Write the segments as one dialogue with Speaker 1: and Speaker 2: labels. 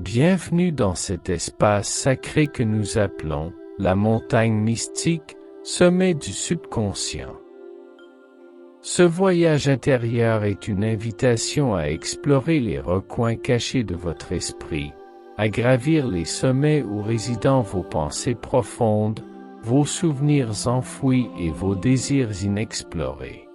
Speaker 1: Bienvenue dans cet espace sacré que nous appelons la montagne mystique, sommet du subconscient. Ce voyage intérieur est une invitation à explorer les recoins cachés de votre esprit, à gravir les sommets où résident vos pensées profondes, vos souvenirs enfouis et vos désirs inexplorés.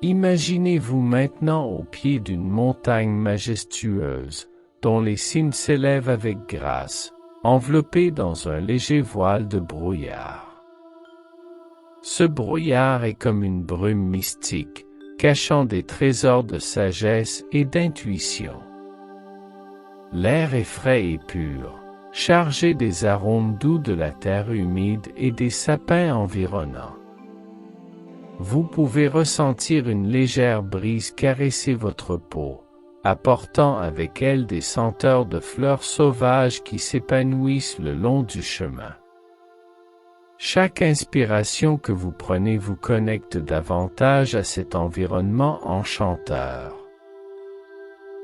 Speaker 1: Imaginez-vous maintenant au pied d'une montagne majestueuse, dont les cimes s'élèvent avec grâce, enveloppées dans un léger voile de brouillard. Ce brouillard est comme une brume mystique, cachant des trésors de sagesse et d'intuition. L'air est frais et pur, chargé des arômes doux de la terre humide et des sapins environnants. Vous pouvez ressentir une légère brise caresser votre peau, apportant avec elle des senteurs de fleurs sauvages qui s'épanouissent le long du chemin. Chaque inspiration que vous prenez vous connecte davantage à cet environnement enchanteur.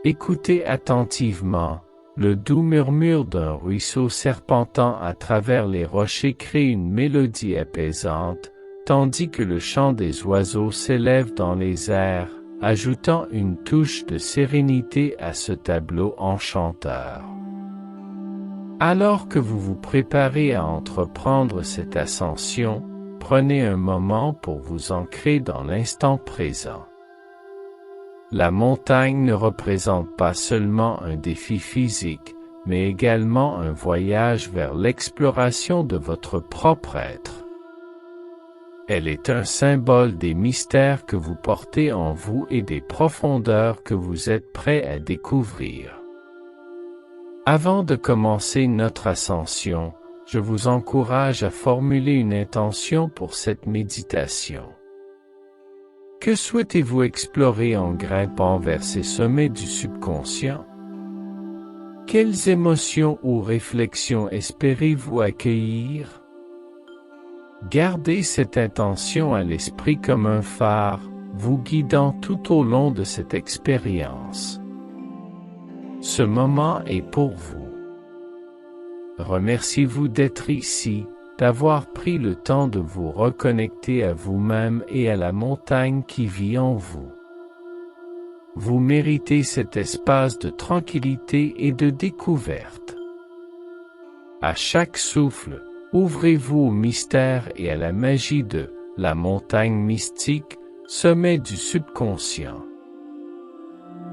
Speaker 1: Écoutez attentivement, le doux murmure d'un ruisseau serpentant à travers les rochers crée une mélodie apaisante, tandis que le chant des oiseaux s'élève dans les airs, ajoutant une touche de sérénité à ce tableau enchanteur. Alors que vous vous préparez à entreprendre cette ascension, prenez un moment pour vous ancrer dans l'instant présent. La montagne ne représente pas seulement un défi physique, mais également un voyage vers l'exploration de votre propre être. Elle est un symbole des mystères que vous portez en vous et des profondeurs que vous êtes prêt à découvrir. Avant de commencer notre ascension, je vous encourage à formuler une intention pour cette méditation. Que souhaitez-vous explorer en grimpant vers ces sommets du subconscient? Quelles émotions ou réflexions espérez-vous accueillir? Gardez cette intention à l'esprit comme un phare, vous guidant tout au long de cette expérience. Ce moment est pour vous. Remerciez-vous d'être ici, d'avoir pris le temps de vous reconnecter à vous-même et à la montagne qui vit en vous. Vous méritez cet espace de tranquillité et de découverte. À chaque souffle, ouvrez-vous au mystère et à la magie de la montagne mystique, sommet du subconscient.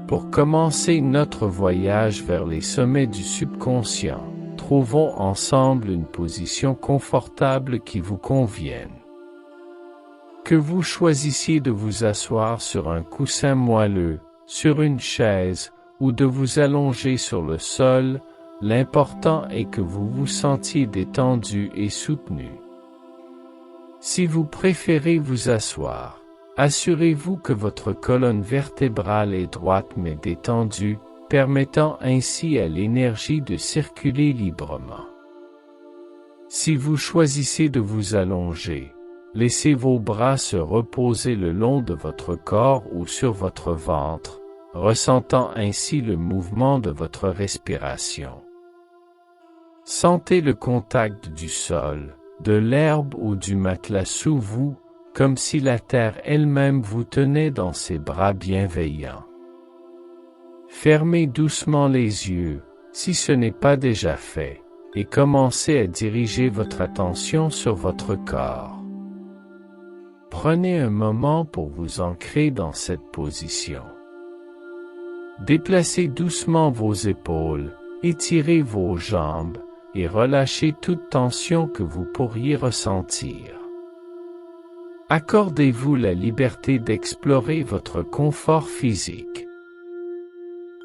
Speaker 1: Pour commencer notre voyage vers les sommets du subconscient, trouvons ensemble une position confortable qui vous convienne. Que vous choisissiez de vous asseoir sur un coussin moelleux, sur une chaise, ou de vous allonger sur le sol, l'important est que vous vous sentiez détendu et soutenu. Si vous préférez vous asseoir, assurez-vous que votre colonne vertébrale est droite mais détendue, permettant ainsi à l'énergie de circuler librement. Si vous choisissez de vous allonger, laissez vos bras se reposer le long de votre corps ou sur votre ventre, ressentant ainsi le mouvement de votre respiration. Sentez le contact du sol, de l'herbe ou du matelas sous vous, comme si la terre elle-même vous tenait dans ses bras bienveillants. Fermez doucement les yeux, si ce n'est pas déjà fait, et commencez à diriger votre attention sur votre corps. Prenez un moment pour vous ancrer dans cette position. Déplacez doucement vos épaules, étirez vos jambes, et relâchez toute tension que vous pourriez ressentir. Accordez-vous la liberté d'explorer votre confort physique.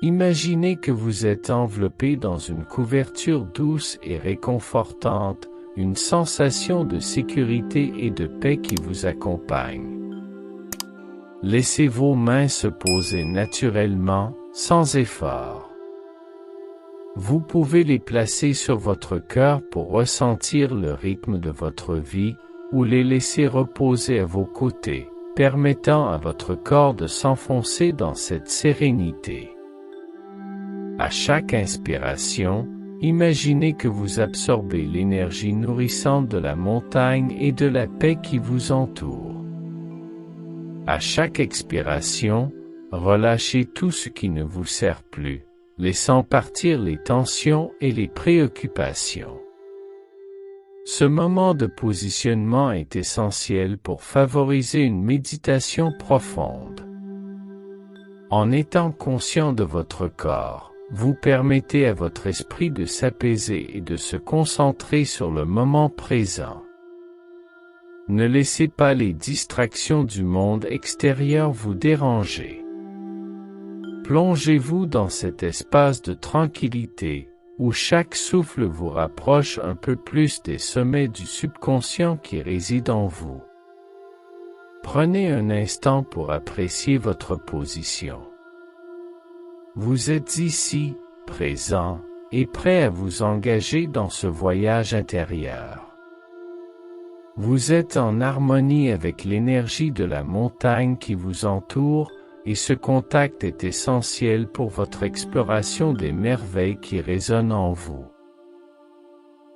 Speaker 1: Imaginez que vous êtes enveloppé dans une couverture douce et réconfortante, une sensation de sécurité et de paix qui vous accompagne. Laissez vos mains se poser naturellement, sans effort. Vous pouvez les placer sur votre cœur pour ressentir le rythme de votre vie, ou les laisser reposer à vos côtés, permettant à votre corps de s'enfoncer dans cette sérénité. À chaque inspiration, imaginez que vous absorbez l'énergie nourrissante de la montagne et de la paix qui vous entoure. À chaque expiration, relâchez tout ce qui ne vous sert plus, laissant partir les tensions et les préoccupations. Ce moment de positionnement est essentiel pour favoriser une méditation profonde. En étant conscient de votre corps, vous permettez à votre esprit de s'apaiser et de se concentrer sur le moment présent. Ne laissez pas les distractions du monde extérieur vous déranger. Plongez-vous dans cet espace de tranquillité, où chaque souffle vous rapproche un peu plus des sommets du subconscient qui réside en vous. Prenez un instant pour apprécier votre position. Vous êtes ici, présent, et prêt à vous engager dans ce voyage intérieur. Vous êtes en harmonie avec l'énergie de la montagne qui vous entoure, et ce contact est essentiel pour votre exploration des merveilles qui résonnent en vous.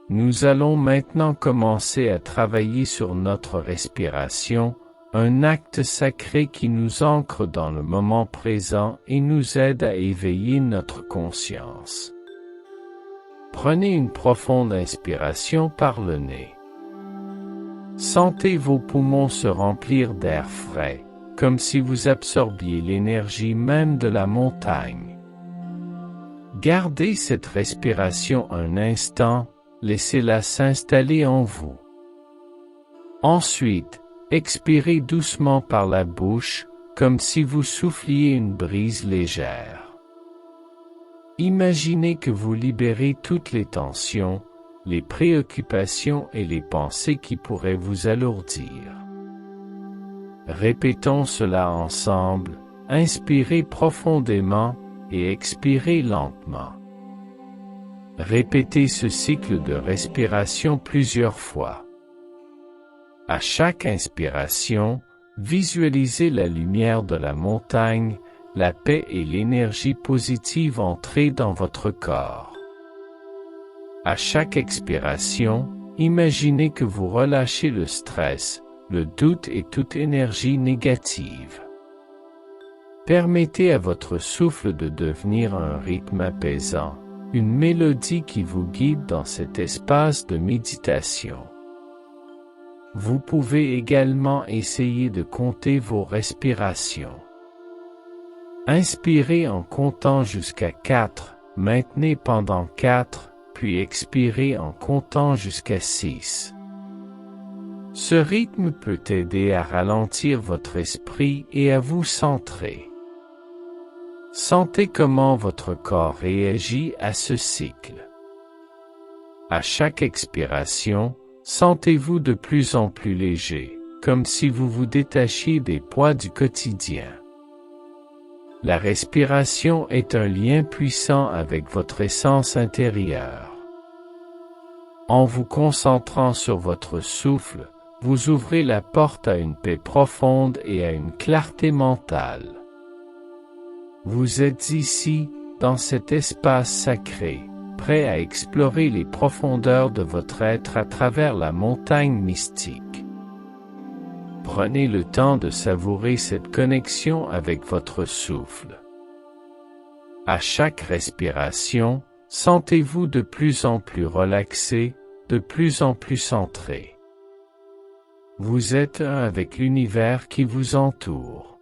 Speaker 1: Nous allons maintenant commencer à travailler sur notre respiration, un acte sacré qui nous ancre dans le moment présent et nous aide à éveiller notre conscience. Prenez une profonde inspiration par le nez. Sentez vos poumons se remplir d'air frais, comme si vous absorbiez l'énergie même de la montagne. Gardez cette respiration un instant, laissez-la s'installer en vous. Ensuite, expirez doucement par la bouche, comme si vous souffliez une brise légère. Imaginez que vous libérez toutes les tensions, les préoccupations et les pensées qui pourraient vous alourdir. Répétons cela ensemble, inspirez profondément et expirez lentement. Répétez ce cycle de respiration plusieurs fois. À chaque inspiration, visualisez la lumière de la montagne, la paix et l'énergie positive entrer dans votre corps. À chaque expiration, imaginez que vous relâchez le stress, le doute et toute énergie négative. Permettez à votre souffle de devenir un rythme apaisant, une mélodie qui vous guide dans cet espace de méditation. Vous pouvez également essayer de compter vos respirations. Inspirez en comptant jusqu'à 4, maintenez pendant 4, puis expirez en comptant jusqu'à 6. Ce rythme peut aider à ralentir votre esprit et à vous centrer. Sentez comment votre corps réagit à ce cycle. À chaque expiration, sentez-vous de plus en plus léger, comme si vous vous détachiez des poids du quotidien. La respiration est un lien puissant avec votre essence intérieure. En vous concentrant sur votre souffle, vous ouvrez la porte à une paix profonde et à une clarté mentale. Vous êtes ici, dans cet espace sacré, prêt à explorer les profondeurs de votre être à travers la montagne mystique. Prenez le temps de savourer cette connexion avec votre souffle. À chaque respiration, sentez-vous de plus en plus relaxé, de plus en plus centré. Vous êtes un avec l'univers qui vous entoure.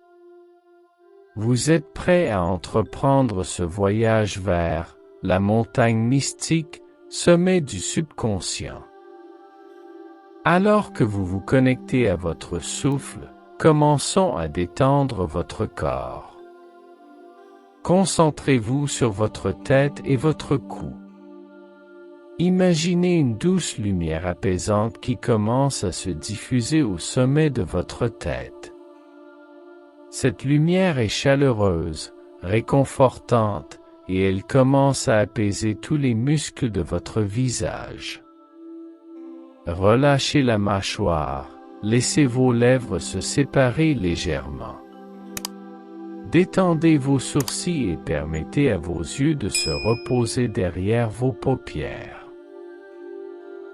Speaker 1: Vous êtes prêt à entreprendre ce voyage vers la montagne mystique, sommet du subconscient. Alors que vous vous connectez à votre souffle, commençons à détendre votre corps. Concentrez-vous sur votre tête et votre cou. Imaginez une douce lumière apaisante qui commence à se diffuser au sommet de votre tête. Cette lumière est chaleureuse, réconfortante, et elle commence à apaiser tous les muscles de votre visage. Relâchez la mâchoire, laissez vos lèvres se séparer légèrement. Détendez vos sourcils et permettez à vos yeux de se reposer derrière vos paupières.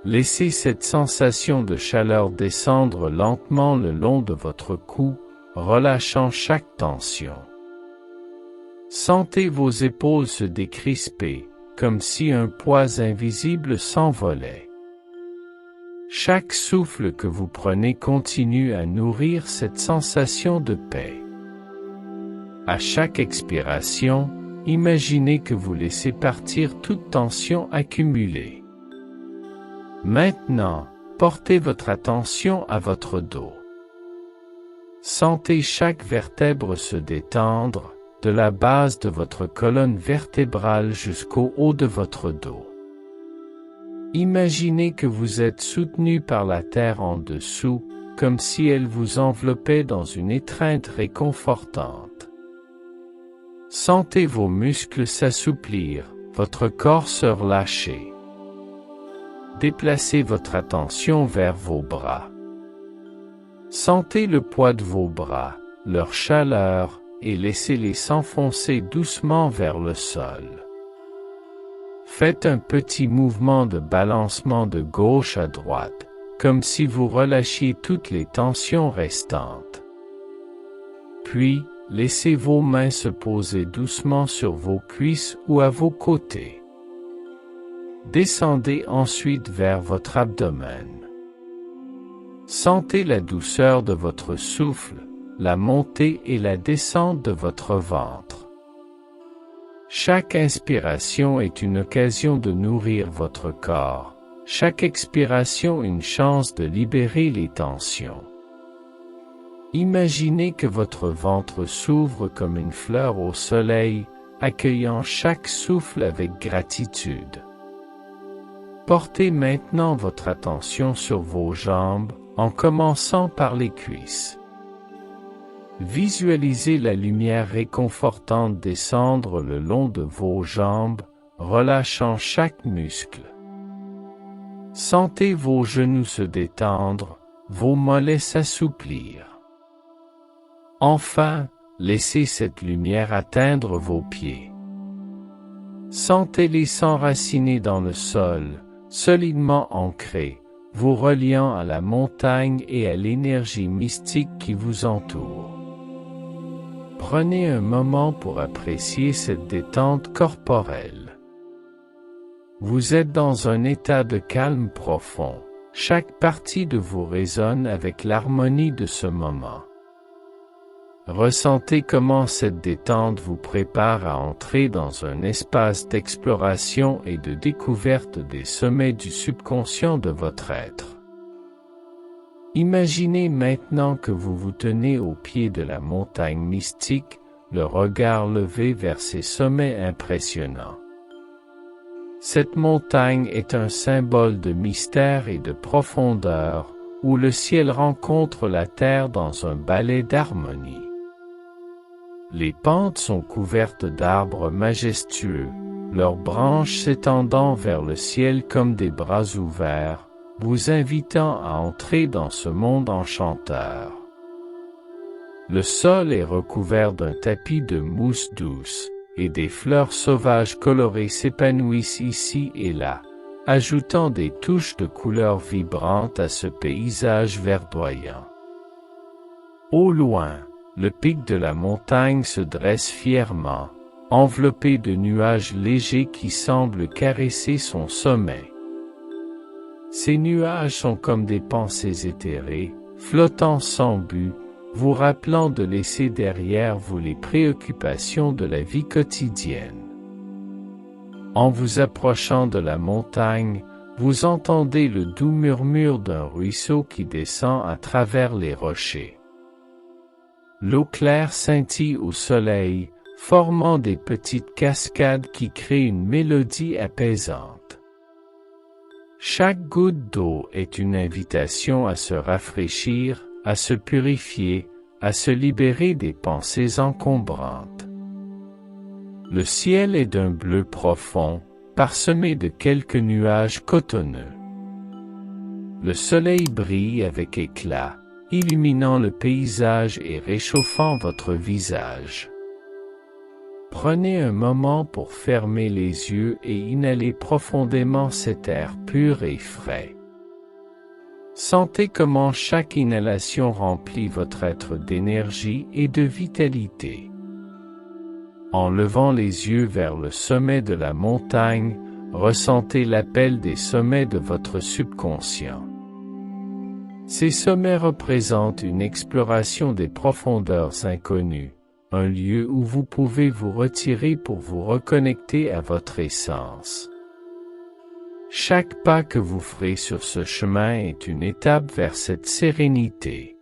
Speaker 1: Laissez cette sensation de chaleur descendre lentement le long de votre cou, relâchant chaque tension. Sentez vos épaules se décrisper, comme si un poids invisible s'envolait. Chaque souffle que vous prenez continue à nourrir cette sensation de paix. À chaque expiration, imaginez que vous laissez partir toute tension accumulée. Maintenant, portez votre attention à votre dos. Sentez chaque vertèbre se détendre, de la base de votre colonne vertébrale jusqu'au haut de votre dos. Imaginez que vous êtes soutenu par la terre en dessous, comme si elle vous enveloppait dans une étreinte réconfortante. Sentez vos muscles s'assouplir, votre corps se relâcher. Déplacez votre attention vers vos bras. Sentez le poids de vos bras, leur chaleur, et laissez-les s'enfoncer doucement vers le sol. Faites un petit mouvement de balancement de gauche à droite, comme si vous relâchiez toutes les tensions restantes. Puis, laissez vos mains se poser doucement sur vos cuisses ou à vos côtés. Descendez ensuite vers votre abdomen. Sentez la douceur de votre souffle, la montée et la descente de votre ventre. Chaque inspiration est une occasion de nourrir votre corps, chaque expiration une chance de libérer les tensions. Imaginez que votre ventre s'ouvre comme une fleur au soleil, accueillant chaque souffle avec gratitude. Portez maintenant votre attention sur vos jambes, en commençant par les cuisses. Visualisez la lumière réconfortante descendre le long de vos jambes, relâchant chaque muscle. Sentez vos genoux se détendre, vos mollets s'assouplir. Enfin, laissez cette lumière atteindre vos pieds. Sentez-les s'enraciner dans le sol, solidement ancrés, vous reliant à la montagne et à l'énergie mystique qui vous entoure. Prenez un moment pour apprécier cette détente corporelle. Vous êtes dans un état de calme profond, chaque partie de vous résonne avec l'harmonie de ce moment. Ressentez comment cette détente vous prépare à entrer dans un espace d'exploration et de découverte des sommets du subconscient de votre être. Imaginez maintenant que vous vous tenez au pied de la montagne mystique, le regard levé vers ces sommets impressionnants. Cette montagne est un symbole de mystère et de profondeur, où le ciel rencontre la terre dans un ballet d'harmonie. Les pentes sont couvertes d'arbres majestueux, leurs branches s'étendant vers le ciel comme des bras ouverts, vous invitant à entrer dans ce monde enchanteur. Le sol est recouvert d'un tapis de mousse douce, et des fleurs sauvages colorées s'épanouissent ici et là, ajoutant des touches de couleurs vibrantes à ce paysage verdoyant. Au loin, le pic de la montagne se dresse fièrement, enveloppé de nuages légers qui semblent caresser son sommet. Ces nuages sont comme des pensées éthérées, flottant sans but, vous rappelant de laisser derrière vous les préoccupations de la vie quotidienne. En vous approchant de la montagne, vous entendez le doux murmure d'un ruisseau qui descend à travers les rochers. L'eau claire scintille au soleil, formant des petites cascades qui créent une mélodie apaisante. Chaque goutte d'eau est une invitation à se rafraîchir, à se purifier, à se libérer des pensées encombrantes. Le ciel est d'un bleu profond, parsemé de quelques nuages cotonneux. Le soleil brille avec éclat, illuminant le paysage et réchauffant votre visage. Prenez un moment pour fermer les yeux et inhaler profondément cet air pur et frais. Sentez comment chaque inhalation remplit votre être d'énergie et de vitalité. En levant les yeux vers le sommet de la montagne, ressentez l'appel des sommets de votre subconscient. Ces sommets représentent une exploration des profondeurs inconnues, un lieu où vous pouvez vous retirer pour vous reconnecter à votre essence. Chaque pas que vous ferez sur ce chemin est une étape vers cette sérénité.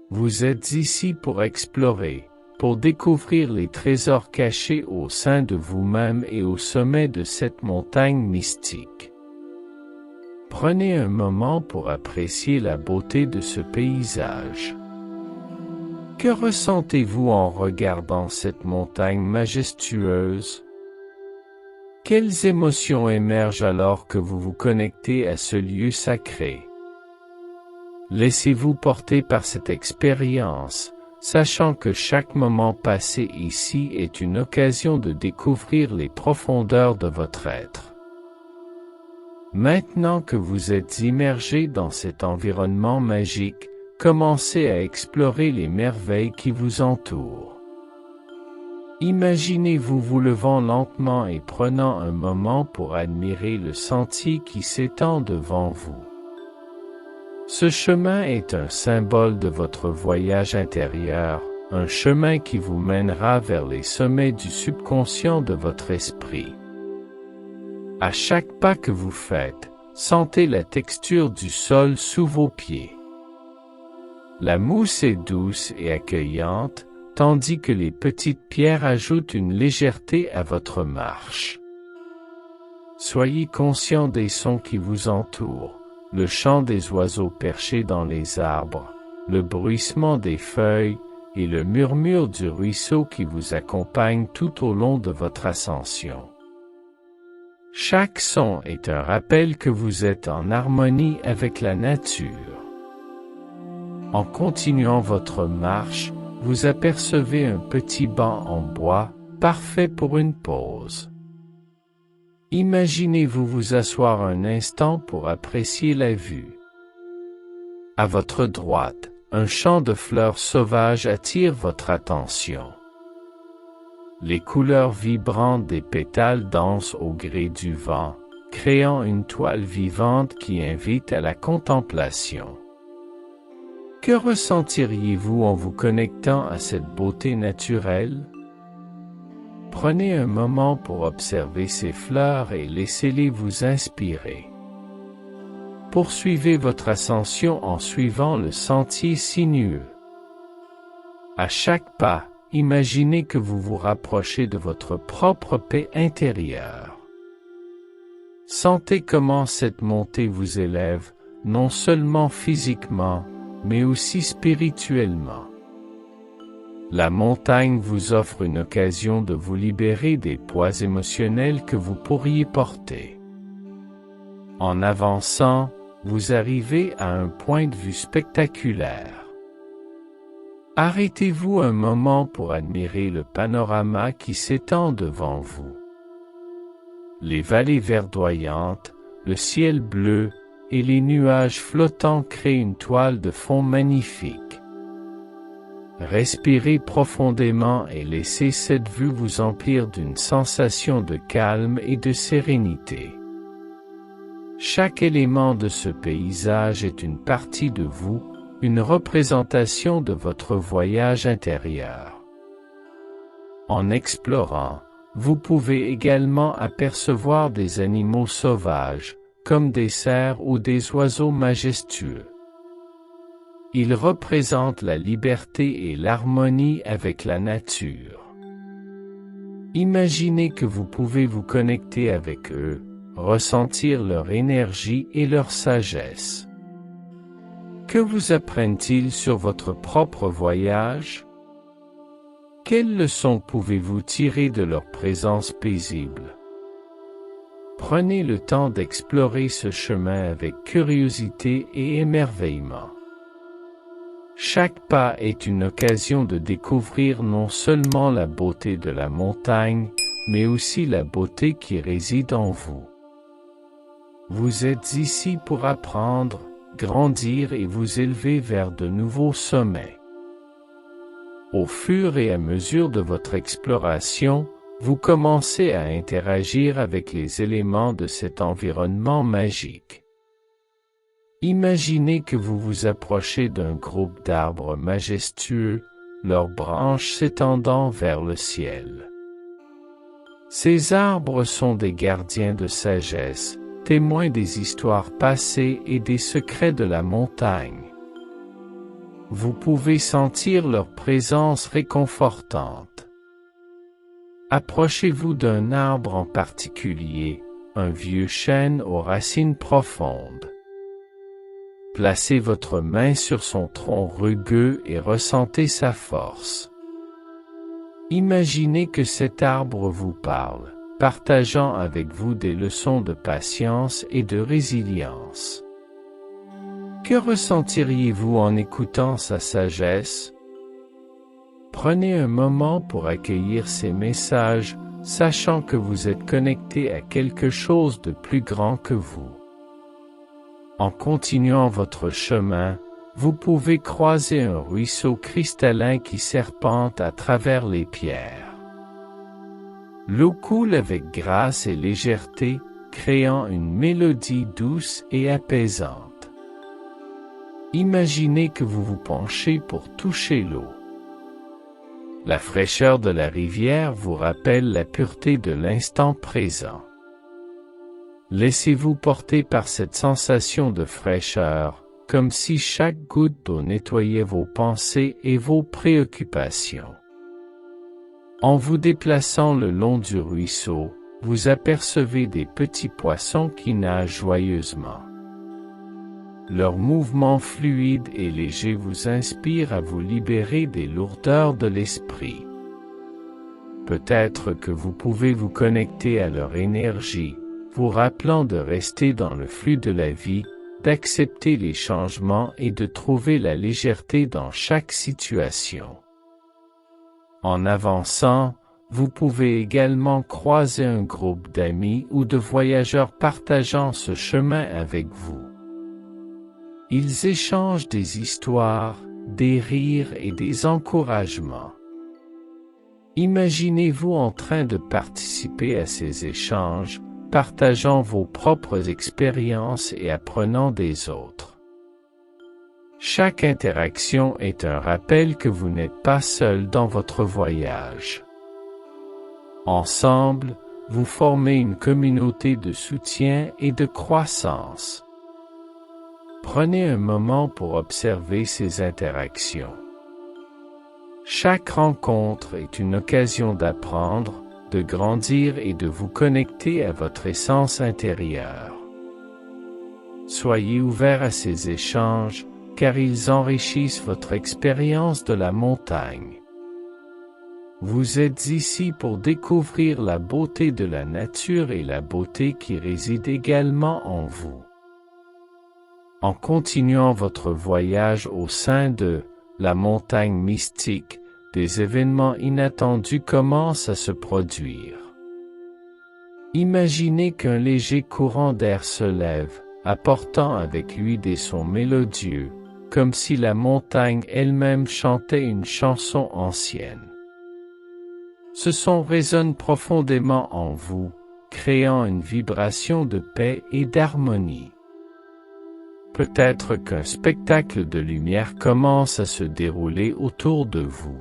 Speaker 1: Vous êtes ici pour explorer, pour découvrir les trésors cachés au sein de vous-même et au sommet de cette montagne mystique. Prenez un moment pour apprécier la beauté de ce paysage. Que ressentez-vous en regardant cette montagne majestueuse? Quelles émotions émergent alors que vous vous connectez à ce lieu sacré? Laissez-vous porter par cette expérience, sachant que chaque moment passé ici est une occasion de découvrir les profondeurs de votre être. Maintenant que vous êtes immergé dans cet environnement magique, commencez à explorer les merveilles qui vous entourent. Imaginez-vous vous levant lentement et prenant un moment pour admirer le sentier qui s'étend devant vous. Ce chemin est un symbole de votre voyage intérieur, un chemin qui vous mènera vers les sommets du subconscient de votre esprit. À chaque pas que vous faites, sentez la texture du sol sous vos pieds. La mousse est douce et accueillante, tandis que les petites pierres ajoutent une légèreté à votre marche. Soyez conscient des sons qui vous entourent, le chant des oiseaux perchés dans les arbres, le bruissement des feuilles et le murmure du ruisseau qui vous accompagne tout au long de votre ascension. Chaque son est un rappel que vous êtes en harmonie avec la nature. En continuant votre marche, vous apercevez un petit banc en bois, parfait pour une pause. Imaginez-vous vous asseoir un instant pour apprécier la vue. À votre droite, un champ de fleurs sauvages attire votre attention. Les couleurs vibrantes des pétales dansent au gré du vent, créant une toile vivante qui invite à la contemplation. Que ressentiriez-vous en vous connectant à cette beauté naturelle? Prenez un moment pour observer ces fleurs et laissez-les vous inspirer. Poursuivez votre ascension en suivant le sentier sinueux. À chaque pas, imaginez que vous vous rapprochez de votre propre paix intérieure. Sentez comment cette montée vous élève, non seulement physiquement, mais aussi spirituellement. La montagne vous offre une occasion de vous libérer des poids émotionnels que vous pourriez porter. En avançant, vous arrivez à un point de vue spectaculaire. Arrêtez-vous un moment pour admirer le panorama qui s'étend devant vous. Les vallées verdoyantes, le ciel bleu et les nuages flottants créent une toile de fond magnifique. Respirez profondément et laissez cette vue vous emplir d'une sensation de calme et de sérénité. Chaque élément de ce paysage est une partie de vous, une représentation de votre voyage intérieur. En explorant, vous pouvez également apercevoir des animaux sauvages, comme des cerfs ou des oiseaux majestueux. Ils représentent la liberté et l'harmonie avec la nature. Imaginez que vous pouvez vous connecter avec eux, ressentir leur énergie et leur sagesse. Que vous apprennent-ils sur votre propre voyage? Quelles leçons pouvez-vous tirer de leur présence paisible? Prenez le temps d'explorer ce chemin avec curiosité et émerveillement. Chaque pas est une occasion de découvrir non seulement la beauté de la montagne, mais aussi la beauté qui réside en vous. Vous êtes ici pour apprendre, grandir et vous élever vers de nouveaux sommets. Au fur et à mesure de votre exploration, vous commencez à interagir avec les éléments de cet environnement magique. Imaginez que vous vous approchez d'un groupe d'arbres majestueux, leurs branches s'étendant vers le ciel. Ces arbres sont des gardiens de sagesse, témoins des histoires passées et des secrets de la montagne. Vous pouvez sentir leur présence réconfortante. Approchez-vous d'un arbre en particulier, un vieux chêne aux racines profondes. Placez votre main sur son tronc rugueux et ressentez sa force. Imaginez que cet arbre vous parle, partageant avec vous des leçons de patience et de résilience. Que ressentiriez-vous en écoutant sa sagesse? Prenez un moment pour accueillir ces messages, sachant que vous êtes connecté à quelque chose de plus grand que vous. En continuant votre chemin, vous pouvez croiser un ruisseau cristallin qui serpente à travers les pierres. L'eau coule avec grâce et légèreté, créant une mélodie douce et apaisante. Imaginez que vous vous penchez pour toucher l'eau. La fraîcheur de la rivière vous rappelle la pureté de l'instant présent. Laissez-vous porter par cette sensation de fraîcheur, comme si chaque goutte d'eau nettoyait vos pensées et vos préoccupations. En vous déplaçant le long du ruisseau, vous apercevez des petits poissons qui nagent joyeusement. Leur mouvement fluide et léger vous inspire à vous libérer des lourdeurs de l'esprit. Peut-être que vous pouvez vous connecter à leur énergie, vous rappelant de rester dans le flux de la vie, d'accepter les changements et de trouver la légèreté dans chaque situation. En avançant, vous pouvez également croiser un groupe d'amis ou de voyageurs partageant ce chemin avec vous. Ils échangent des histoires, des rires et des encouragements. Imaginez-vous en train de participer à ces échanges, partageant vos propres expériences et apprenant des autres. Chaque interaction est un rappel que vous n'êtes pas seul dans votre voyage. Ensemble, vous formez une communauté de soutien et de croissance. Prenez un moment pour observer ces interactions. Chaque rencontre est une occasion d'apprendre, de grandir et de vous connecter à votre essence intérieure. Soyez ouverts à ces échanges, car ils enrichissent votre expérience de la montagne. Vous êtes ici pour découvrir la beauté de la nature et la beauté qui réside également en vous. En continuant votre voyage au sein de la montagne mystique, des événements inattendus commencent à se produire. Imaginez qu'un léger courant d'air se lève, apportant avec lui des sons mélodieux, comme si la montagne elle-même chantait une chanson ancienne. Ce son résonne profondément en vous, créant une vibration de paix et d'harmonie. Peut-être qu'un spectacle de lumière commence à se dérouler autour de vous.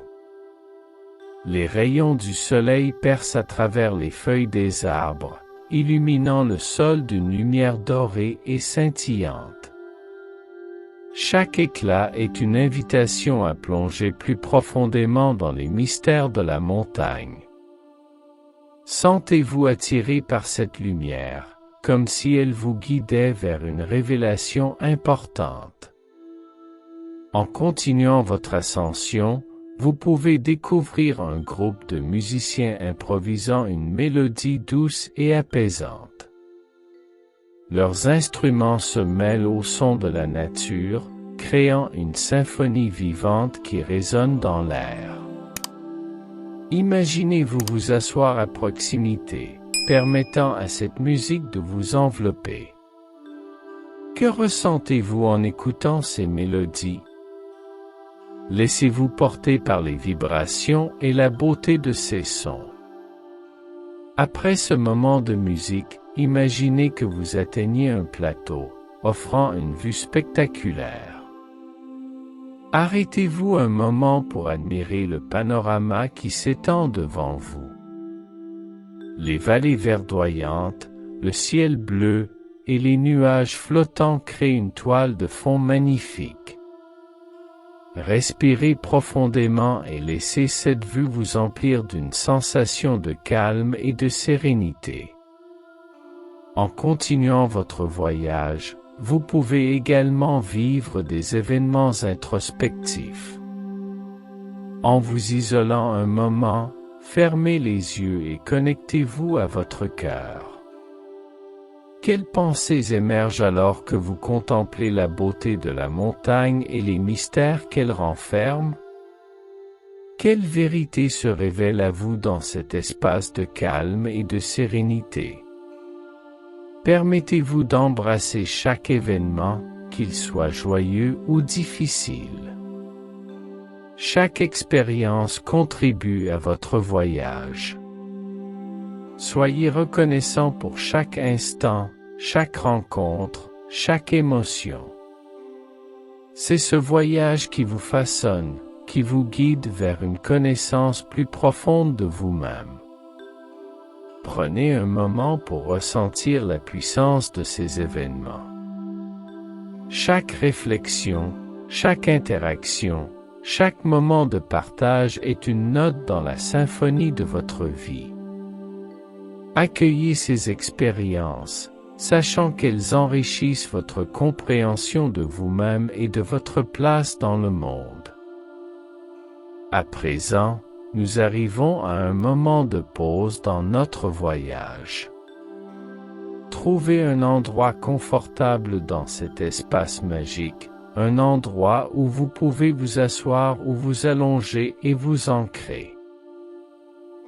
Speaker 1: Les rayons du soleil percent à travers les feuilles des arbres, illuminant le sol d'une lumière dorée et scintillante. Chaque éclat est une invitation à plonger plus profondément dans les mystères de la montagne. Sentez-vous attiré par cette lumière, comme si elle vous guidait vers une révélation importante. En continuant votre ascension, vous pouvez découvrir un groupe de musiciens improvisant une mélodie douce et apaisante. Leurs instruments se mêlent au son de la nature, créant une symphonie vivante qui résonne dans l'air. Imaginez-vous vous asseoir à proximité, permettant à cette musique de vous envelopper. Que ressentez-vous en écoutant ces mélodies? Laissez-vous porter par les vibrations et la beauté de ces sons. Après ce moment de musique, imaginez que vous atteignez un plateau, offrant une vue spectaculaire. Arrêtez-vous un moment pour admirer le panorama qui s'étend devant vous. Les vallées verdoyantes, le ciel bleu et les nuages flottants créent une toile de fond magnifique. Respirez profondément et laissez cette vue vous emplir d'une sensation de calme et de sérénité. En continuant votre voyage, vous pouvez également vivre des événements introspectifs. En vous isolant un moment, fermez les yeux et connectez-vous à votre cœur. Quelles pensées émergent alors que vous contemplez la beauté de la montagne et les mystères qu'elle renferme? Quelle vérité se révèle à vous dans cet espace de calme et de sérénité? Permettez-vous d'embrasser chaque événement, qu'il soit joyeux ou difficile. Chaque expérience contribue à votre voyage. Soyez reconnaissant pour chaque instant, chaque rencontre, chaque émotion. C'est ce voyage qui vous façonne, qui vous guide vers une connaissance plus profonde de vous-même. Prenez un moment pour ressentir la puissance de ces événements. Chaque réflexion, chaque interaction, chaque moment de partage est une note dans la symphonie de votre vie. Accueillez ces expériences, sachant qu'elles enrichissent votre compréhension de vous-même et de votre place dans le monde. À présent, nous arrivons à un moment de pause dans notre voyage. Trouvez un endroit confortable dans cet espace magique, un endroit où vous pouvez vous asseoir ou vous allonger et vous ancrer.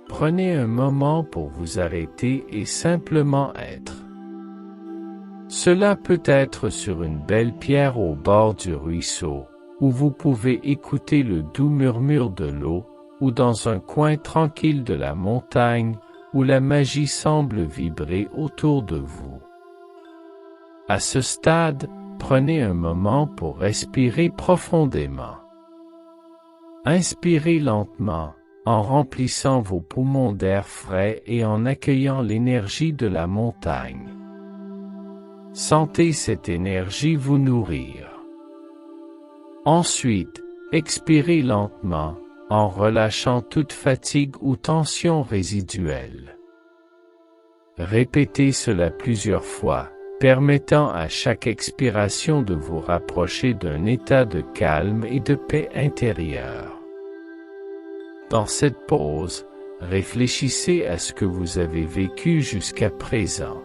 Speaker 1: Prenez un moment pour vous arrêter et simplement être. Cela peut être sur une belle pierre au bord du ruisseau, où vous pouvez écouter le doux murmure de l'eau, ou dans un coin tranquille de la montagne, où la magie semble vibrer autour de vous. À ce stade, prenez un moment pour respirer profondément. Inspirez lentement, en remplissant vos poumons d'air frais et en accueillant l'énergie de la montagne. Sentez cette énergie vous nourrir. Ensuite, expirez lentement, en relâchant toute fatigue ou tension résiduelle. Répétez cela plusieurs fois, permettant à chaque expiration de vous rapprocher d'un état de calme et de paix intérieure. Dans cette pause, réfléchissez à ce que vous avez vécu jusqu'à présent.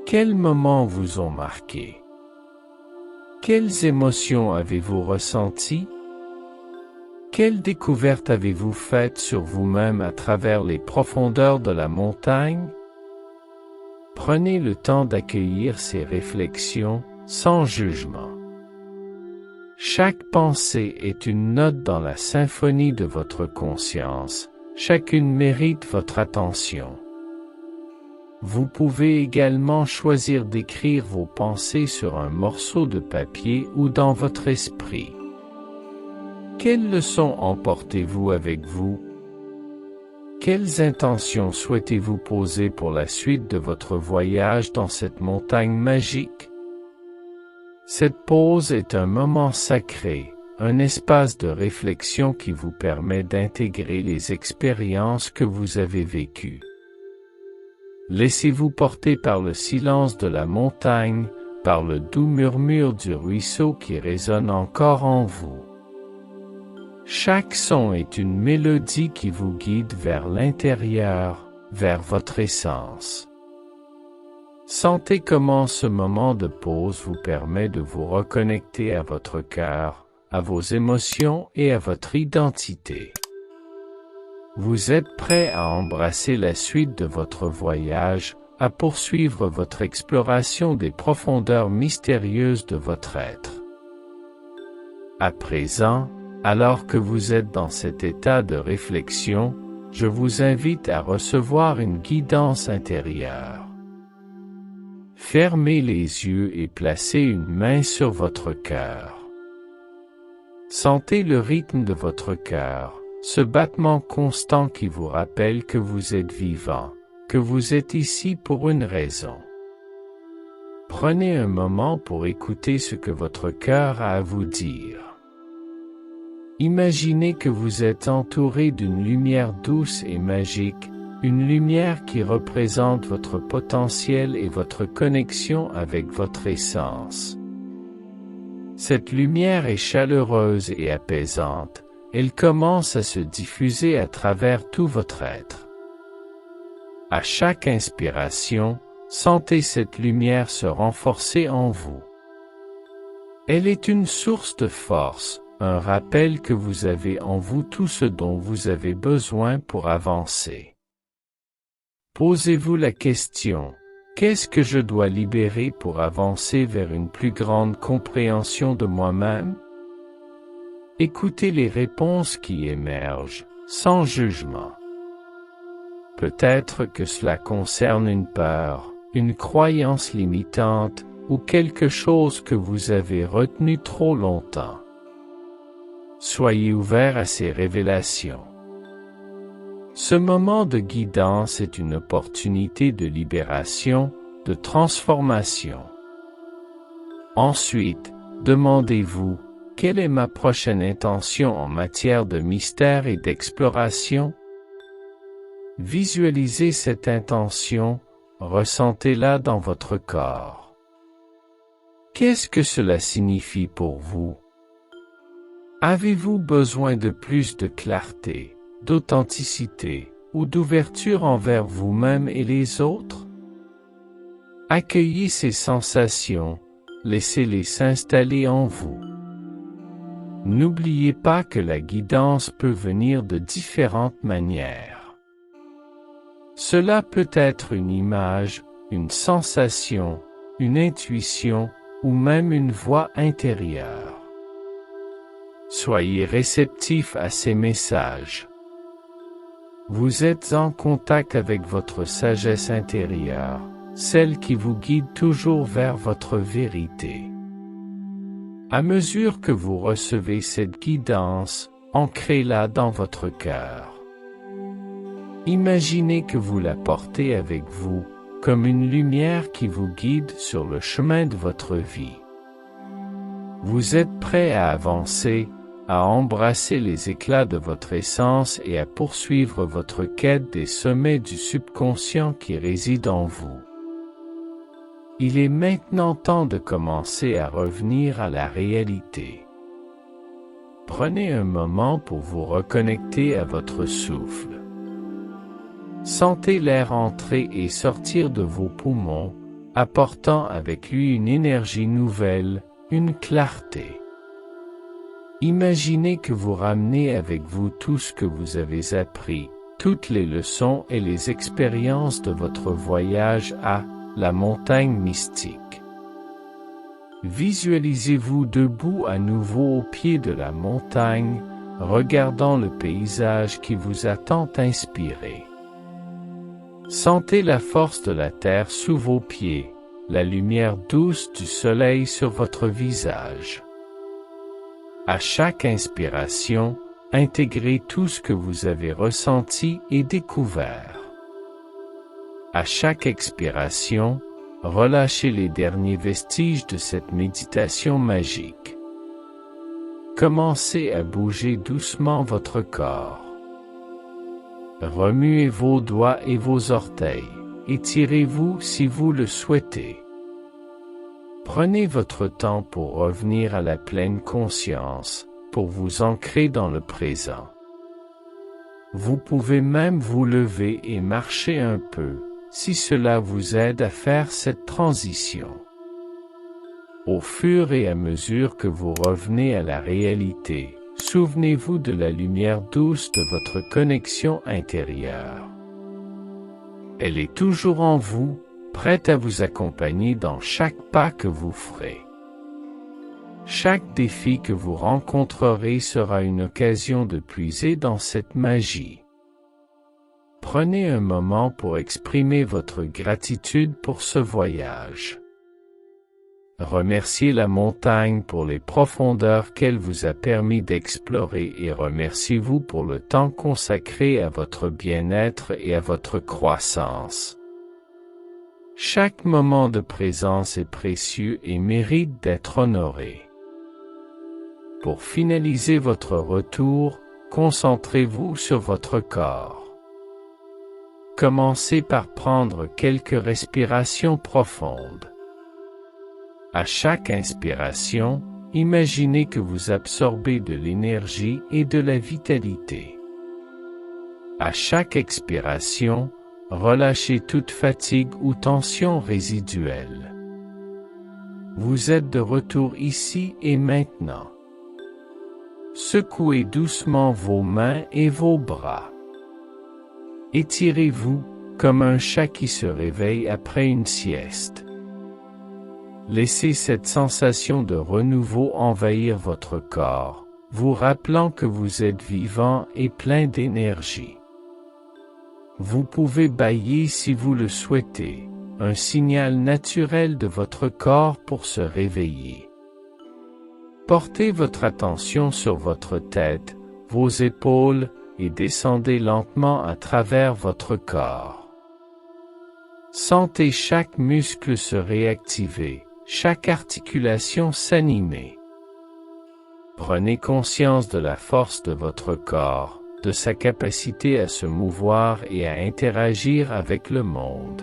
Speaker 1: Quels moments vous ont marqué? Quelles émotions avez-vous ressenties? Quelle découverte avez-vous faite sur vous-même à travers les profondeurs de la montagne? Prenez le temps d'accueillir ces réflexions, sans jugement. Chaque pensée est une note dans la symphonie de votre conscience, chacune mérite votre attention. Vous pouvez également choisir d'écrire vos pensées sur un morceau de papier ou dans votre esprit. Quelles leçons emportez-vous avec vous? Quelles intentions souhaitez-vous poser pour la suite de votre voyage dans cette montagne magique? Cette pause est un moment sacré, un espace de réflexion qui vous permet d'intégrer les expériences que vous avez vécues. Laissez-vous porter par le silence de la montagne, par le doux murmure du ruisseau qui résonne encore en vous. Chaque son est une mélodie qui vous guide vers l'intérieur, vers votre essence. Sentez comment ce moment de pause vous permet de vous reconnecter à votre cœur, à vos émotions et à votre identité. Vous êtes prêt à embrasser la suite de votre voyage, à poursuivre votre exploration des profondeurs mystérieuses de votre être. À présent, alors que vous êtes dans cet état de réflexion, je vous invite à recevoir une guidance intérieure. Fermez les yeux et placez une main sur votre cœur. Sentez le rythme de votre cœur, ce battement constant qui vous rappelle que vous êtes vivant, que vous êtes ici pour une raison. Prenez un moment pour écouter ce que votre cœur a à vous dire. Imaginez que vous êtes entouré d'une lumière douce et magique, une lumière qui représente votre potentiel et votre connexion avec votre essence. Cette lumière est chaleureuse et apaisante, elle commence à se diffuser à travers tout votre être. À chaque inspiration, sentez cette lumière se renforcer en vous. Elle est une source de force, un rappel que vous avez en vous tout ce dont vous avez besoin pour avancer. Posez-vous la question, qu'est-ce que je dois libérer pour avancer vers une plus grande compréhension de moi-même? Écoutez les réponses qui émergent, sans jugement. Peut-être que cela concerne une peur, une croyance limitante, ou quelque chose que vous avez retenu trop longtemps. Soyez ouvert à ces révélations. Ce moment de guidance est une opportunité de libération, de transformation. Ensuite, demandez-vous, quelle est ma prochaine intention en matière de mystère et d'exploration? Visualisez cette intention, ressentez-la dans votre corps. Qu'est-ce que cela signifie pour vous? Avez-vous besoin de plus de clarté, d'authenticité, ou d'ouverture envers vous-même et les autres? Accueillez ces sensations, laissez-les s'installer en vous. N'oubliez pas que la guidance peut venir de différentes manières. Cela peut être une image, une sensation, une intuition, ou même une voix intérieure. Soyez réceptif à ces messages. Vous êtes en contact avec votre sagesse intérieure, celle qui vous guide toujours vers votre vérité. À mesure que vous recevez cette guidance, ancrez-la dans votre cœur. Imaginez que vous la portez avec vous, comme une lumière qui vous guide sur le chemin de votre vie. Vous êtes prêt à avancer, à embrasser les éclats de votre essence et à poursuivre votre quête des sommets du subconscient qui réside en vous. Il est maintenant temps de commencer à revenir à la réalité. Prenez un moment pour vous reconnecter à votre souffle. Sentez l'air entrer et sortir de vos poumons, apportant avec lui une énergie nouvelle, une clarté. Imaginez que vous ramenez avec vous tout ce que vous avez appris, toutes les leçons et les expériences de votre voyage à la montagne mystique. Visualisez-vous debout à nouveau au pied de la montagne, regardant le paysage qui vous a tant inspiré. Sentez la force de la terre sous vos pieds, la lumière douce du soleil sur votre visage. À chaque inspiration, intégrez tout ce que vous avez ressenti et découvert. À chaque expiration, relâchez les derniers vestiges de cette méditation magique. Commencez à bouger doucement votre corps. Remuez vos doigts et vos orteils, étirez-vous si vous le souhaitez. Prenez votre temps pour revenir à la pleine conscience, pour vous ancrer dans le présent. Vous pouvez même vous lever et marcher un peu, si cela vous aide à faire cette transition. Au fur et à mesure que vous revenez à la réalité, souvenez-vous de la lumière douce de votre connexion intérieure. Elle est toujours en vous, prête à vous accompagner dans chaque pas que vous ferez. Chaque défi que vous rencontrerez sera une occasion de puiser dans cette magie. Prenez un moment pour exprimer votre gratitude pour ce voyage. Remerciez la montagne pour les profondeurs qu'elle vous a permis d'explorer et remerciez-vous pour le temps consacré à votre bien-être et à votre croissance. Chaque moment de présence est précieux et mérite d'être honoré. Pour finaliser votre retour, concentrez-vous sur votre corps. Commencez par prendre quelques respirations profondes. À chaque inspiration, imaginez que vous absorbez de l'énergie et de la vitalité. À chaque expiration, relâchez toute fatigue ou tension résiduelle. Vous êtes de retour ici et maintenant. Secouez doucement vos mains et vos bras. Étirez-vous, comme un chat qui se réveille après une sieste. Laissez cette sensation de renouveau envahir votre corps, vous rappelant que vous êtes vivant et plein d'énergie. Vous pouvez bâiller si vous le souhaitez, un signal naturel de votre corps pour se réveiller. Portez votre attention sur votre tête, vos épaules, et descendez lentement à travers votre corps. Sentez chaque muscle se réactiver, chaque articulation s'animer. Prenez conscience de la force de votre corps, de sa capacité à se mouvoir et à interagir avec le monde.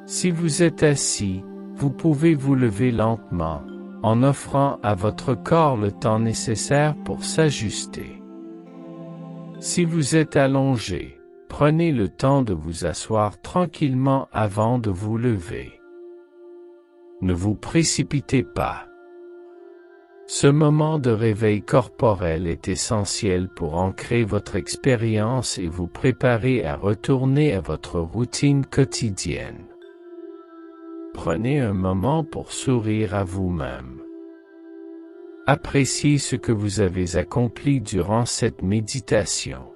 Speaker 1: Si vous êtes assis, vous pouvez vous lever lentement, en offrant à votre corps le temps nécessaire pour s'ajuster. Si vous êtes allongé, prenez le temps de vous asseoir tranquillement avant de vous lever. Ne vous précipitez pas. Ce moment de réveil corporel est essentiel pour ancrer votre expérience et vous préparer à retourner à votre routine quotidienne. Prenez un moment pour sourire à vous-même. Appréciez ce que vous avez accompli durant cette méditation.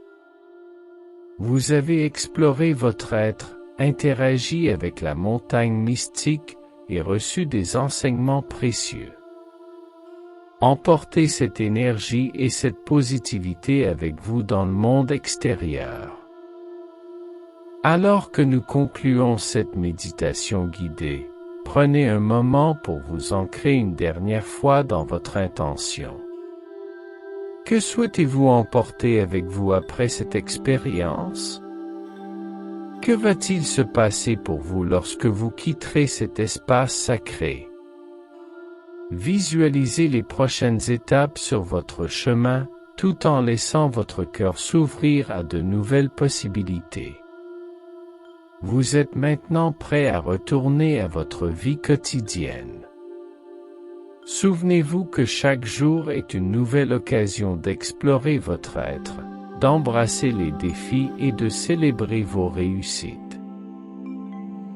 Speaker 1: Vous avez exploré votre être, interagi avec la montagne mystique, et reçu des enseignements précieux. Emportez cette énergie et cette positivité avec vous dans le monde extérieur. Alors que nous concluons cette méditation guidée, prenez un moment pour vous ancrer une dernière fois dans votre intention. Que souhaitez-vous emporter avec vous après cette expérience? Que va-t-il se passer pour vous lorsque vous quitterez cet espace sacré? Visualisez les prochaines étapes sur votre chemin, tout en laissant votre cœur s'ouvrir à de nouvelles possibilités. Vous êtes maintenant prêt à retourner à votre vie quotidienne. Souvenez-vous que chaque jour est une nouvelle occasion d'explorer votre être, d'embrasser les défis et de célébrer vos réussites.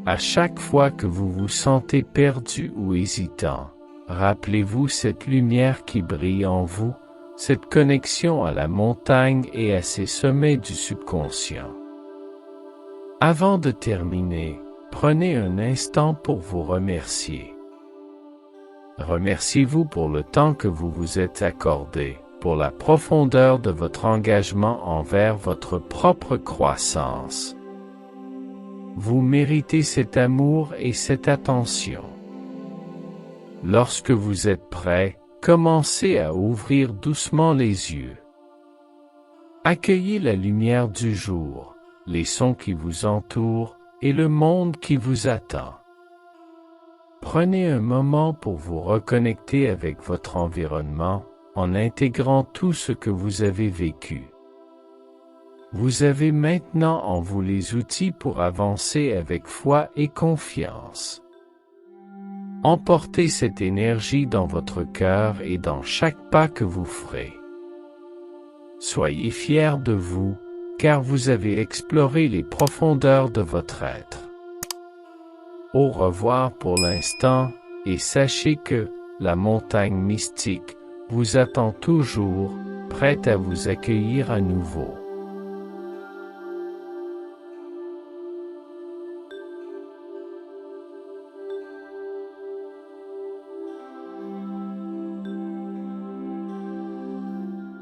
Speaker 1: À chaque fois que vous vous sentez perdu ou hésitant, rappelez-vous cette lumière qui brille en vous, cette connexion à la montagne et à ses sommets du subconscient. Avant de terminer, prenez un instant pour vous remercier. Remerciez-vous pour le temps que vous vous êtes accordé, pour la profondeur de votre engagement envers votre propre croissance. Vous méritez cet amour et cette attention. Lorsque vous êtes prêt, commencez à ouvrir doucement les yeux. Accueillez la lumière du jour, les sons qui vous entourent et le monde qui vous attend. Prenez un moment pour vous reconnecter avec votre environnement, en intégrant tout ce que vous avez vécu. Vous avez maintenant en vous les outils pour avancer avec foi et confiance. Emportez cette énergie dans votre cœur et dans chaque pas que vous ferez. Soyez fiers de vous, car vous avez exploré les profondeurs de votre être. Au revoir pour l'instant, et sachez que la montagne mystique vous attend toujours, prête à vous accueillir à nouveau.